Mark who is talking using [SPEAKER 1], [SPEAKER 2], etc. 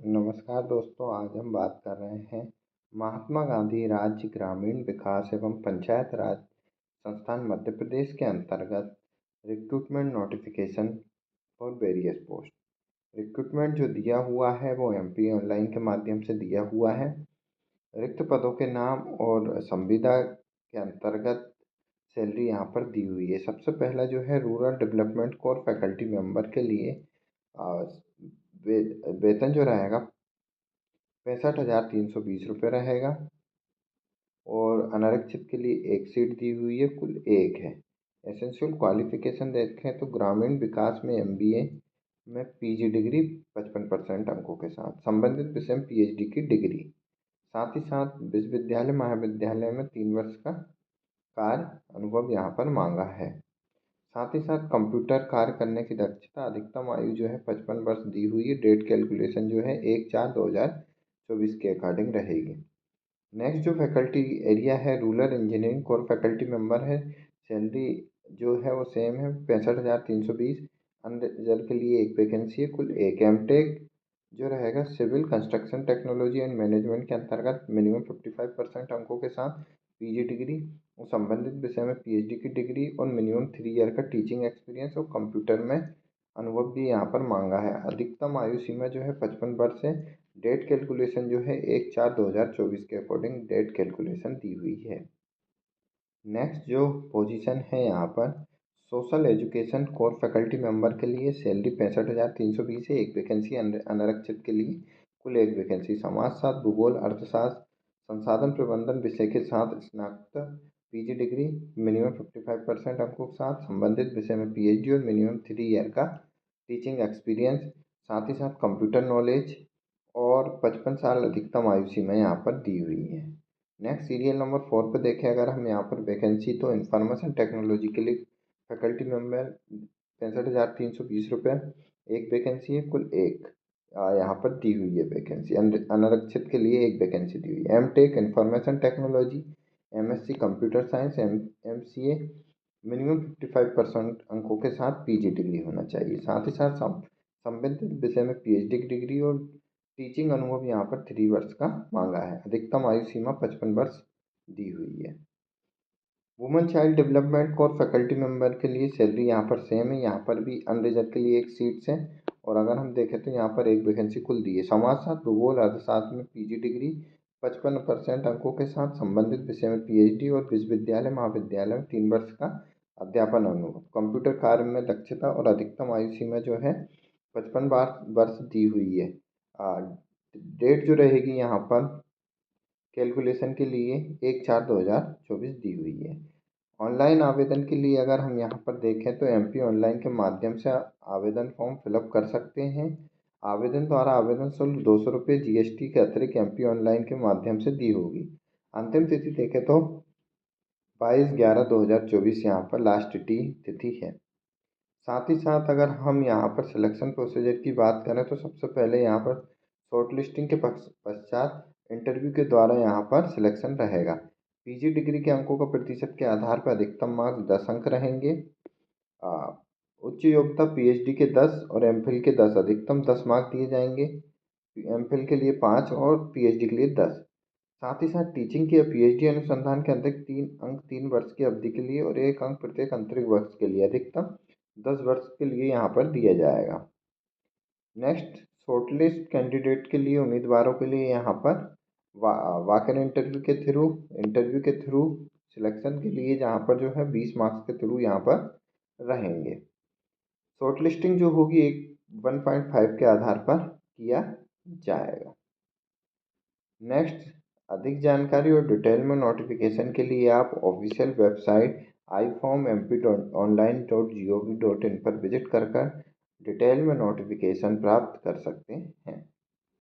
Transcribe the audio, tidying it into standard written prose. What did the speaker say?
[SPEAKER 1] नमस्कार दोस्तों, आज हम बात कर रहे हैं महात्मा गांधी राज्य ग्रामीण विकास एवं पंचायत राज संस्थान मध्य प्रदेश के अंतर्गत recruitment notification for various post. Recruitment जो दिया हुआ है वो एमपी ऑनलाइन के माध्यम से दिया हुआ है। रिक्त पदों के नाम और संविदा के अंतर्गत सैलरी यहाँ पर दी हुई है। सबसे पहला जो है rural development core faculty member के लिए अ, वेतन जो रहेगा 65,320 रुपये रहेगा और अनारक्षित के लिए एक सीट दी हुई है, कुल एक है। एसेंशियल क्वालिफिकेशन देखें तो ग्रामीण विकास में एमबीए में पीजी डिग्री 55% अंकों के साथ, संबंधित विषय में पीएचडी की डिग्री, साथ ही साथ विश्वविद्यालय महाविद्यालय में 3 वर्ष का कार्य अनुभव यहाँ पर मांगा है। साथ ही साथ कंप्यूटर कार्य करने की दक्षता, अधिकतम आयु जो है 55 वर्ष दी हुई है। डेट कैलकुलेशन जो है 1/4/2024 के अकॉर्डिंग रहेगी। नेक्स्ट जो फैकल्टी एरिया है rural engineering core faculty member है। सैलरी जो है वो सेम है 65,320। अन्य रिजर्व के लिए एक वैकेंसी है, कुल एक। एमटेक जो रहेगा civil construction technology and management के अंतर्गत मिनिमम 55% अंकों के साथ पीजी डिग्री और संबंधित विषय में पीएचडी की डिग्री और मिनिमम 3 ईयर का टीचिंग एक्सपीरियंस और कंप्यूटर में अनुभव भी यहाँ पर मांगा है। अधिकतम आयु सीमा जो है 55 वर्ष है। डेट कैलकुलेशन जो है 1/4/2024 के अकॉर्डिंग डेट कैलकुलेशन दी हुई है। नेक्स्ट जो पोजीशन है यहाँ पर social education corps faculty member के लिए सैलरी 65,320 है। एक वैकेंसी अनारक्षित के लिए, कुल एक वैकेंसी। समाजशास्त्र, भूगोल, अर्थशास्त्र, संसाधन प्रबंधन विषय के साथ स्नातक पीजी डिग्री, मिनिमम 55% अंकों के साथ, संबंधित विषय में पीएचडी और मिनिमम 3 ईयर का टीचिंग एक्सपीरियंस, साथ ही साथ कंप्यूटर नॉलेज और 55 साल अधिकतम आयु सीमा यहाँ पर दी हुई है। नेक्स्ट सीरियल नंबर 4 पर देखें अगर हम यहाँ पर वैकेंसी, तो इंफॉर्मेशन टेक्नोलॉजी के लिए फैकल्टी मेंबर 65,320 रुपये, एक वैकेंसी है, कुल एक यहाँ पर दी हुई है वैकेंसी। अनारक्षित के लिए एक वैकेंसी दी हुई है। M Tech information technology, M Sc computer science, MCA minimum 55% अंकों के साथ पीजी डिग्री होना चाहिए। साथ ही साथ संबंधित विषय में पीएचडी की डिग्री और टीचिंग अनुभव यहाँ पर 3 वर्ष का मांगा है। अधिकतम आयु सीमा 55 वर्ष दी हुई है। Women child development core faculty member के लिए सैलरी यहाँ पर सेम है। यहाँ पर भी अनरिजर्व के लिए एक सीट्स है और अगर हम देखें तो यहाँ पर एक वैकेंसी कुल दी है। समाजशास्त्र, भूगोल, अर्थशास्त्र में पीजी डिग्री 55% अंकों के साथ, संबंधित विषय में पीएचडी और विश्वविद्यालय महाविद्यालय में 3 वर्ष का अध्यापन अनुभव। कंप्यूटर कार्य में दक्षता और अधिकतम आयु सीमा जो है 55 वर्ष दी हुई है। डेट जो रहेगी यहाँ पर कैलकुलेशन के लिए 1/4/2024 दी हुई है। ऑनलाइन आवेदन के लिए अगर हम यहाँ पर देखें तो एमपी ऑनलाइन के माध्यम से आवेदन फॉर्म फिलअप कर सकते हैं। आवेदन द्वारा आवेदन शुल्क 200 रुपये जीएसटी के अतिरिक्त एमपी ऑनलाइन के माध्यम से दी होगी। अंतिम तिथि देखें तो 22/11/2024 यहाँ पर लास्ट तिथि है। साथ ही साथ अगर हम यहाँ पर सिलेक्शन प्रोसीजर की बात करें तो सबसे पहले यहाँ पर शॉर्ट लिस्टिंग के पश्चात इंटरव्यू के द्वारा यहाँ पर सिलेक्शन रहेगा। पीजी डिग्री के अंकों का प्रतिशत के आधार पर अधिकतम मार्क्स 10 अंक रहेंगे। उच्च योग्यता पीएचडी के 10 और एमफिल के 10, अधिकतम 10 मार्क दिए जाएंगे। एमफिल के लिए 5 और पीएचडी के लिए 10। साथ ही साथ टीचिंग की या पीएचडी अनुसंधान के अतिरिक्त 3 अंक 3 वर्ष की अवधि के लिए और 1 अंक प्रत्येक अंतरिक्ष वर्ष के लिए, अधिकतम 10 वर्ष के लिए यहाँ पर दिया जाएगा। नेक्स्ट शॉर्टलिस्ट कैंडिडेट के लिए, उम्मीदवारों के लिए यहाँ पर वॉक-इन इंटरव्यू के थ्रू सिलेक्शन के लिए जहाँ पर जो है 20 मार्क्स के थ्रू यहाँ पर रहेंगे। शॉर्टलिस्टिंग जो होगी 1.5 के आधार पर किया जाएगा। नेक्स्ट अधिक जानकारी और डिटेल में नोटिफिकेशन के लिए आप ऑफिशियल वेबसाइट iformmp.online.gov.in पर विजिट कर डिटेल में नोटिफिकेशन प्राप्त कर सकते हैं।